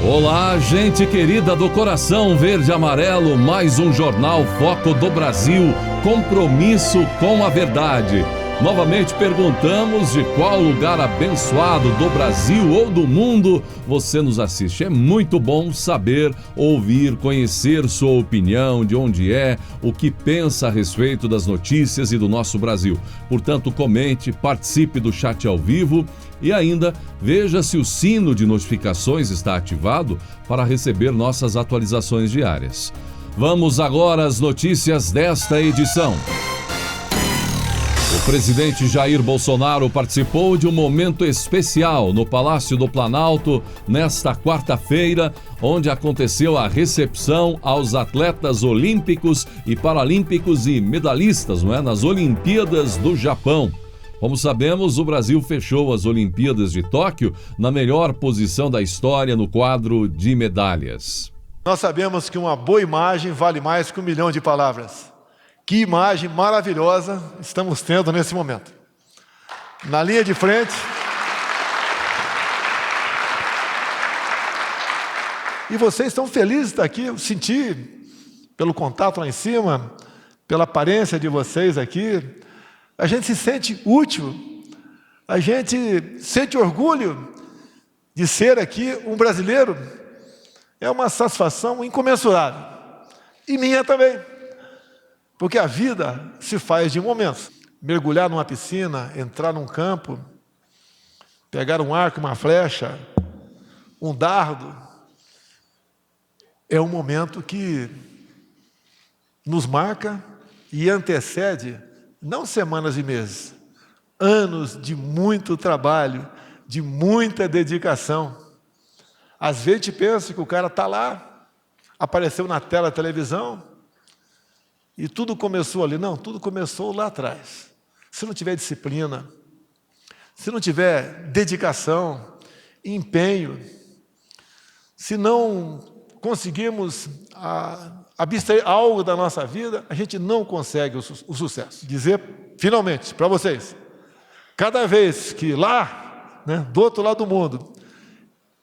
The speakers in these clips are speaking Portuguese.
Olá, gente querida do coração verde e amarelo, mais um Jornal Foco do Brasil, compromisso com a verdade. Novamente perguntamos de qual lugar abençoado do Brasil ou do mundo você nos assiste. É muito bom saber, ouvir, conhecer sua opinião, de onde é, o que pensa a respeito das notícias e do nosso Brasil. Portanto, comente, participe do chat ao vivo e ainda veja se o sino de notificações está ativado para receber nossas atualizações diárias. Vamos agora às notícias desta edição. O presidente Jair Bolsonaro participou de um momento especial no Palácio do Planalto nesta quarta-feira, onde aconteceu a recepção aos atletas olímpicos e paralímpicos e medalhistas, nas Olimpíadas do Japão. Como sabemos, o Brasil fechou as Olimpíadas de Tóquio na melhor posição da história no quadro de medalhas. Nós sabemos que uma boa imagem vale mais que 1 milhão de palavras. Que imagem maravilhosa estamos tendo nesse momento. Na linha de frente. E vocês estão felizes de estar aqui. Eu senti, pelo contato lá em cima, pela aparência de vocês aqui, a gente se sente útil, a gente sente orgulho de ser aqui um brasileiro. É uma satisfação incomensurável. E minha também. Porque a vida se faz de momentos. Mergulhar numa piscina, entrar num campo, pegar um arco, uma flecha, um dardo, é um momento que nos marca e antecede, não semanas e meses, anos de muito trabalho, de muita dedicação. Às vezes a gente pensa que o cara está lá, apareceu na tela da televisão, e tudo começou ali. Não, tudo começou lá atrás. Se não tiver disciplina, se não tiver dedicação, empenho, se não conseguirmos abstrair algo da nossa vida, a gente não consegue o sucesso. Dizer, finalmente, para vocês, cada vez que lá, do outro lado do mundo,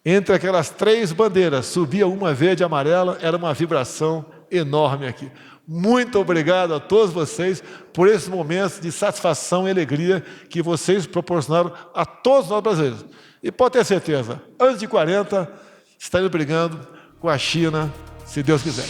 entre aquelas 3 bandeiras, subia uma verde e amarela, era uma vibração enorme aqui. Muito obrigado a todos vocês por esses momentos de satisfação e alegria que vocês proporcionaram a todos nós brasileiros. E pode ter certeza, antes de 40, estaremos brigando com a China, se Deus quiser.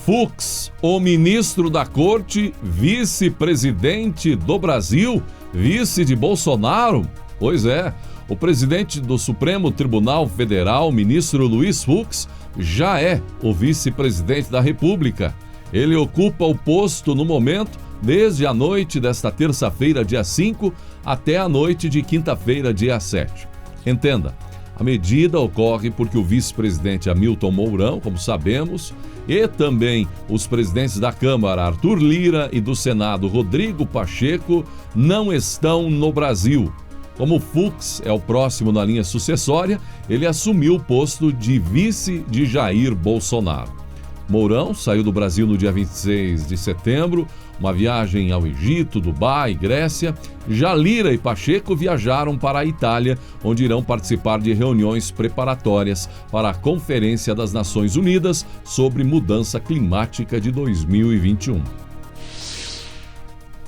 Fux, o ministro da Corte, vice-presidente do Brasil, vice de Bolsonaro. Pois é, o presidente do Supremo Tribunal Federal, ministro Luiz Fux, já é o vice-presidente da República. Ele ocupa o posto no momento, desde a noite desta terça-feira, dia 5, até a noite de quinta-feira, dia 7. Entenda, a medida ocorre porque o vice-presidente Hamilton Mourão, como sabemos, e também os presidentes da Câmara, Arthur Lira, e do Senado, Rodrigo Pacheco, não estão no Brasil. Como Fux é o próximo na linha sucessória, ele assumiu o posto de vice de Jair Bolsonaro. Mourão saiu do Brasil no dia 26 de setembro, uma viagem ao Egito, Dubai, Grécia. Já Lira e Pacheco viajaram para a Itália, onde irão participar de reuniões preparatórias para a Conferência das Nações Unidas sobre Mudança Climática de 2021.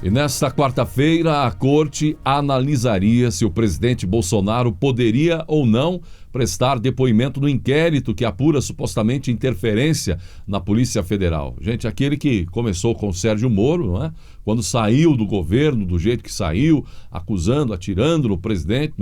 E nesta quarta-feira, a Corte analisaria se o presidente Bolsonaro poderia ou não prestar depoimento no inquérito que apura supostamente interferência na Polícia Federal. Gente, aquele que começou com o Sérgio Moro, quando saiu do governo do jeito que saiu, acusando, atirando no presidente,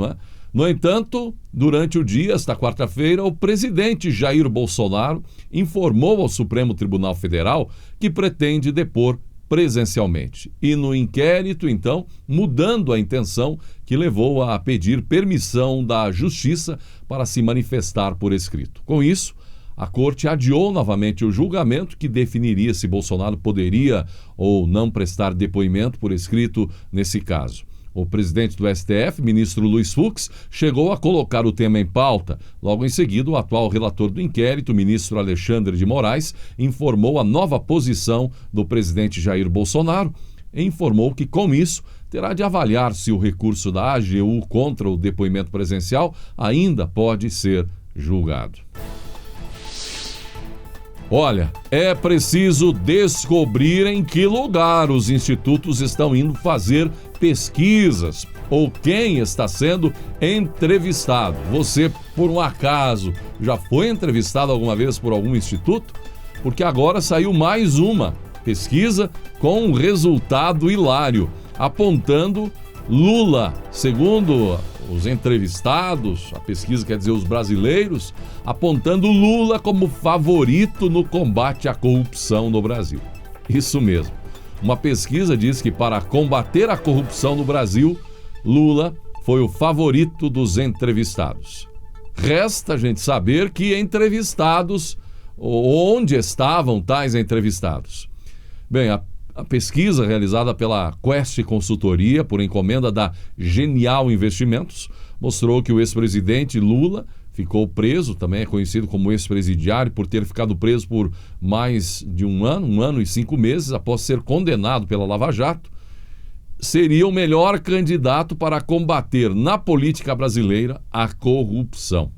No entanto, durante o dia, esta quarta-feira, o presidente Jair Bolsonaro informou ao Supremo Tribunal Federal que pretende depor presencialmente. E no inquérito, então, mudando a intenção que levou a pedir permissão da Justiça para se manifestar por escrito. Com isso, a Corte adiou novamente o julgamento que definiria se Bolsonaro poderia ou não prestar depoimento por escrito nesse caso. O presidente do STF, ministro Luiz Fux, chegou a colocar o tema em pauta. Logo em seguida, o atual relator do inquérito, ministro Alexandre de Moraes, informou a nova posição do presidente Jair Bolsonaro e informou que, com isso, terá de avaliar se o recurso da AGU contra o depoimento presencial ainda pode ser julgado. Olha, é preciso descobrir em que lugar os institutos estão indo fazer pesquisas ou quem está sendo entrevistado. Você, por um acaso, já foi entrevistado alguma vez por algum instituto? Porque agora saiu mais uma pesquisa com um resultado hilário, apontando Lula, segundo os entrevistados, a pesquisa quer dizer os brasileiros, apontando Lula como favorito no combate à corrupção no Brasil. Isso mesmo. Uma pesquisa diz que para combater a corrupção no Brasil, Lula foi o favorito dos entrevistados. Resta a gente saber que entrevistados, onde estavam tais entrevistados. Bem, a pesquisa realizada pela Quest Consultoria, por encomenda da Genial Investimentos, mostrou que o ex-presidente Lula ficou preso, também é conhecido como ex-presidiário, por ter ficado preso por mais de um ano e 5 meses, após ser condenado pela Lava Jato, seria o melhor candidato para combater na política brasileira a corrupção.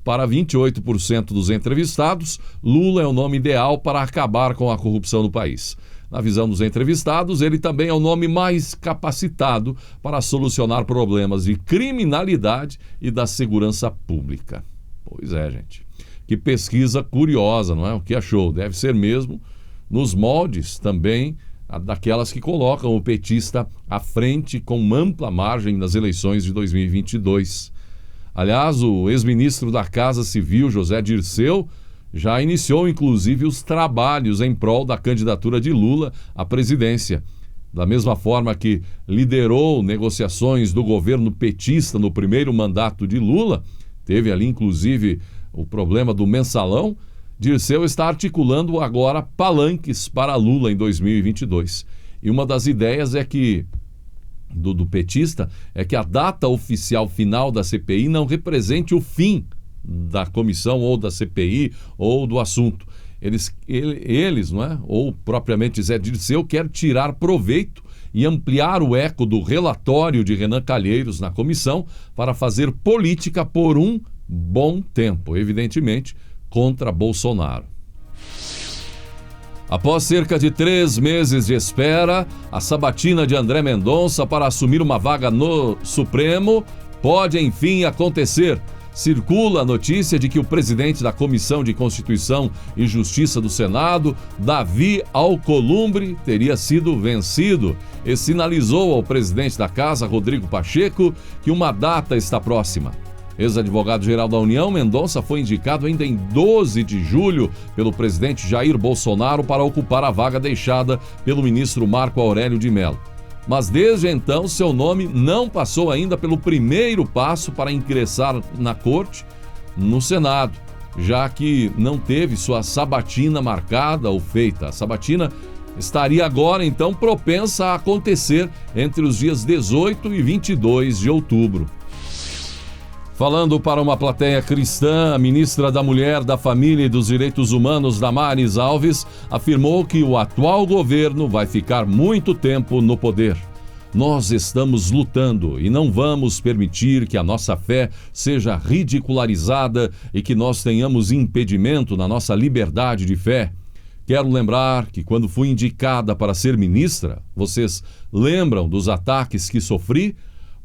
Para 28% dos entrevistados, Lula é o nome ideal para acabar com a corrupção no país. Na visão dos entrevistados, ele também é o nome mais capacitado para solucionar problemas de criminalidade e da segurança pública. Pois é, gente. Que pesquisa curiosa, não é? O que achou? Deve ser mesmo nos moldes também daquelas que colocam o petista à frente com ampla margem nas eleições de 2022. Aliás, o ex-ministro da Casa Civil, José Dirceu, já iniciou, inclusive, os trabalhos em prol da candidatura de Lula à presidência. Da mesma forma que liderou negociações do governo petista no primeiro mandato de Lula, teve ali, inclusive, o problema do mensalão, Dirceu está articulando agora palanques para Lula em 2022. E uma das ideias é que do petista é que a data oficial final da CPI não represente o fim da comissão ou da CPI ou do assunto. Eles, não é? Ou propriamente Zé Dirceu, quer tirar proveito e ampliar o eco do relatório de Renan Calheiros na comissão para fazer política por um bom tempo, evidentemente, contra Bolsonaro. Após cerca de 3 meses de espera, a sabatina de André Mendonça para assumir uma vaga no Supremo pode enfim acontecer. Circula a notícia de que o presidente da Comissão de Constituição e Justiça do Senado, Davi Alcolumbre, teria sido vencido e sinalizou ao presidente da Casa, Rodrigo Pacheco, que uma data está próxima. Ex-advogado-geral da União, Mendonça foi indicado ainda em 12 de julho pelo presidente Jair Bolsonaro para ocupar a vaga deixada pelo ministro Marco Aurélio de Mello. Mas desde então seu nome não passou ainda pelo primeiro passo para ingressar na corte no Senado, já que não teve sua sabatina marcada ou feita. A sabatina estaria agora então propensa a acontecer entre os dias 18 e 22 de outubro. Falando para uma plateia cristã, a ministra da Mulher, da Família e dos Direitos Humanos, Damares Alves, afirmou que o atual governo vai ficar muito tempo no poder. Nós estamos lutando e não vamos permitir que a nossa fé seja ridicularizada e que nós tenhamos impedimento na nossa liberdade de fé. Quero lembrar que quando fui indicada para ser ministra, vocês lembram dos ataques que sofri?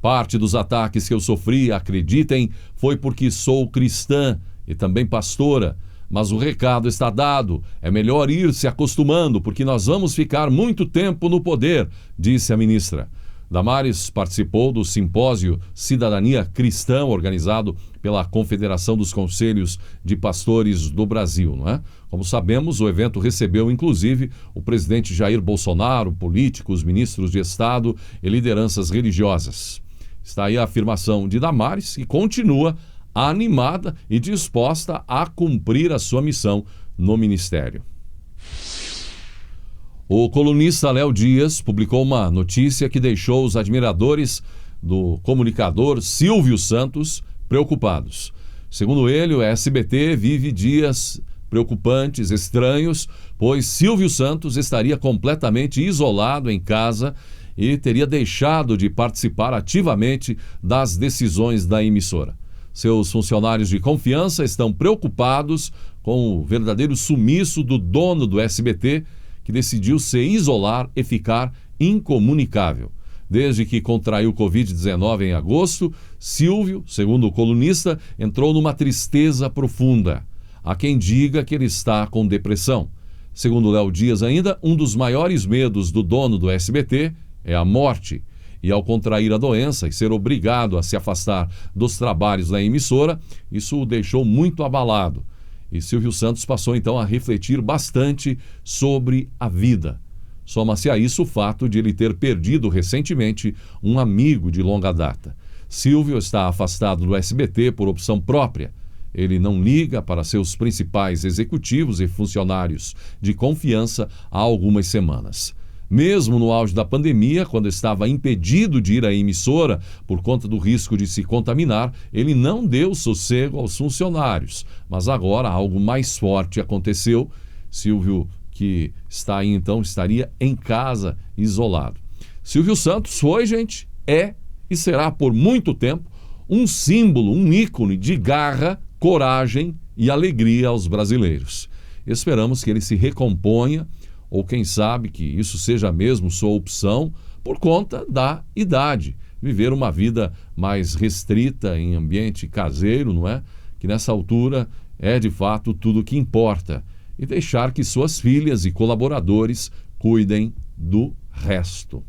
Parte dos ataques que eu sofri, acreditem, foi porque sou cristã e também pastora. Mas o recado está dado, é melhor ir se acostumando, porque nós vamos ficar muito tempo no poder, disse a ministra. Damares participou do simpósio Cidadania Cristã, organizado pela Confederação dos Conselhos de Pastores do Brasil, não é? Como sabemos, o evento recebeu, inclusive, o presidente Jair Bolsonaro, políticos, ministros de Estado e lideranças religiosas. Está aí a afirmação de Damares, que continua animada e disposta a cumprir a sua missão no ministério. O colunista Léo Dias publicou uma notícia que deixou os admiradores do comunicador Silvio Santos preocupados. Segundo ele, o SBT vive dias preocupantes, estranhos, pois Silvio Santos estaria completamente isolado em casa e teria deixado de participar ativamente das decisões da emissora. Seus funcionários de confiança estão preocupados com o verdadeiro sumiço do dono do SBT, que decidiu se isolar e ficar incomunicável. Desde que contraiu Covid-19 em agosto, Silvio, segundo o colunista, entrou numa tristeza profunda. Há quem diga que ele está com depressão. Segundo Léo Dias ainda, um dos maiores medos do dono do SBT é a morte. E ao contrair a doença e ser obrigado a se afastar dos trabalhos na emissora, isso o deixou muito abalado. E Silvio Santos passou então a refletir bastante sobre a vida. Soma-se a isso o fato de ele ter perdido recentemente um amigo de longa data. Silvio está afastado do SBT por opção própria. Ele não liga para seus principais executivos e funcionários de confiança há algumas semanas. Mesmo no auge da pandemia, quando estava impedido de ir à emissora por conta do risco de se contaminar, ele não deu sossego aos funcionários. Mas agora algo mais forte aconteceu. Silvio, que está aí então, estaria em casa, isolado. Silvio Santos foi, gente, é e será por muito tempo um símbolo, um ícone de garra, coragem e alegria aos brasileiros. Esperamos que ele se recomponha, ou quem sabe que isso seja mesmo sua opção por conta da idade. Viver uma vida mais restrita em ambiente caseiro, não é? Que nessa altura é de fato tudo o que importa. E deixar que suas filhas e colaboradores cuidem do resto.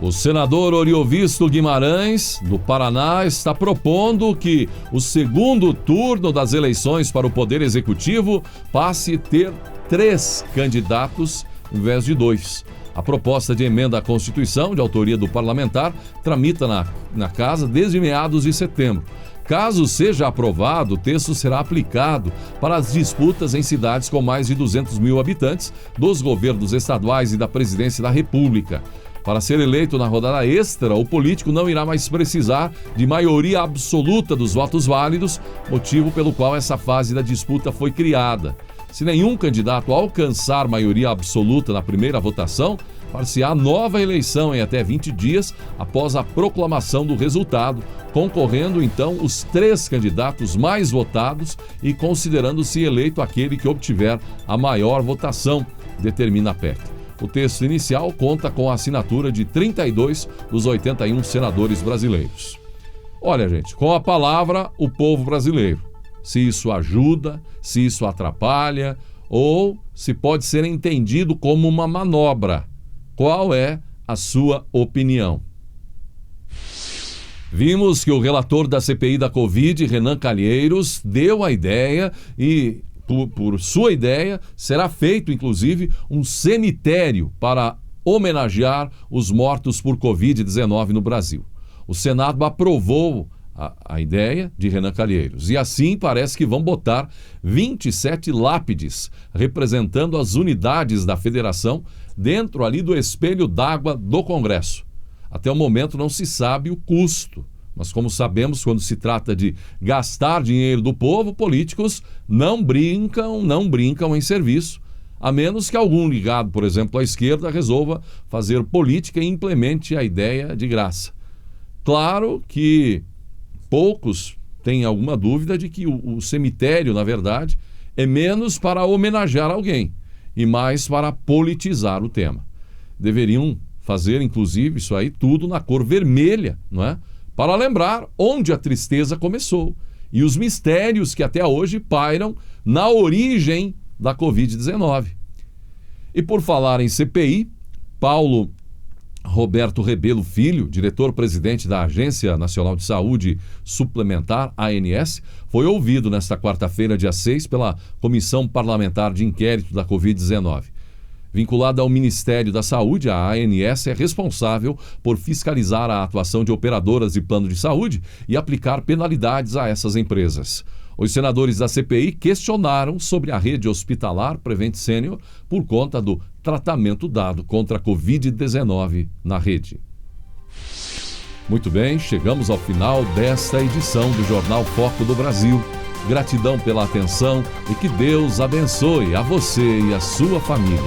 O senador Oriovisto Guimarães, do Paraná, está propondo que o segundo turno das eleições para o Poder Executivo passe a ter 3 candidatos em vez de 2. A proposta de emenda à Constituição, de autoria do parlamentar, tramita na Casa desde meados de setembro. Caso seja aprovado, o texto será aplicado para as disputas em cidades com mais de 200 mil habitantes, dos governos estaduais e da Presidência da República. Para ser eleito na rodada extra, o político não irá mais precisar de maioria absoluta dos votos válidos, motivo pelo qual essa fase da disputa foi criada. Se nenhum candidato alcançar maioria absoluta na primeira votação, far-se-á nova eleição em até 20 dias após a proclamação do resultado, concorrendo então os 3 candidatos mais votados e considerando-se eleito aquele que obtiver a maior votação, determina a PEC. O texto inicial conta com a assinatura de 32 dos 81 senadores brasileiros. Olha, gente, com a palavra, o povo brasileiro. Se isso ajuda, se isso atrapalha, ou se pode ser entendido como uma manobra. Qual é a sua opinião? Vimos que o relator da CPI da Covid, Renan Calheiros, deu a ideia e, por sua ideia, será feito, inclusive, um cemitério para homenagear os mortos por Covid-19 no Brasil. O Senado aprovou a ideia de Renan Calheiros e assim parece que vão botar 27 lápides representando as unidades da federação dentro ali do espelho d'água do Congresso. Até o momento não se sabe o custo, mas como sabemos, quando se trata de gastar dinheiro do povo, políticos não brincam em serviço, a menos que algum ligado, por exemplo, à esquerda, resolva fazer política e implemente a ideia de graça. Claro que poucos têm alguma dúvida de que o cemitério, na verdade, é menos para homenagear alguém e mais para politizar o tema. Deveriam fazer, inclusive, isso aí tudo na cor vermelha, não é? Para lembrar onde a tristeza começou e os mistérios que até hoje pairam na origem da Covid-19. E por falar em CPI, Paulo Roberto Rebelo Filho, diretor-presidente da Agência Nacional de Saúde Suplementar, ANS, foi ouvido nesta quarta-feira, dia 6, pela Comissão Parlamentar de Inquérito da Covid-19. Vinculada ao Ministério da Saúde, a ANS é responsável por fiscalizar a atuação de operadoras de plano de saúde e aplicar penalidades a essas empresas. Os senadores da CPI questionaram sobre a rede hospitalar Prevent Senior por conta do tratamento dado contra a Covid-19 na rede. Muito bem, chegamos ao final desta edição do Jornal Foco do Brasil. Gratidão pela atenção e que Deus abençoe a você e a sua família.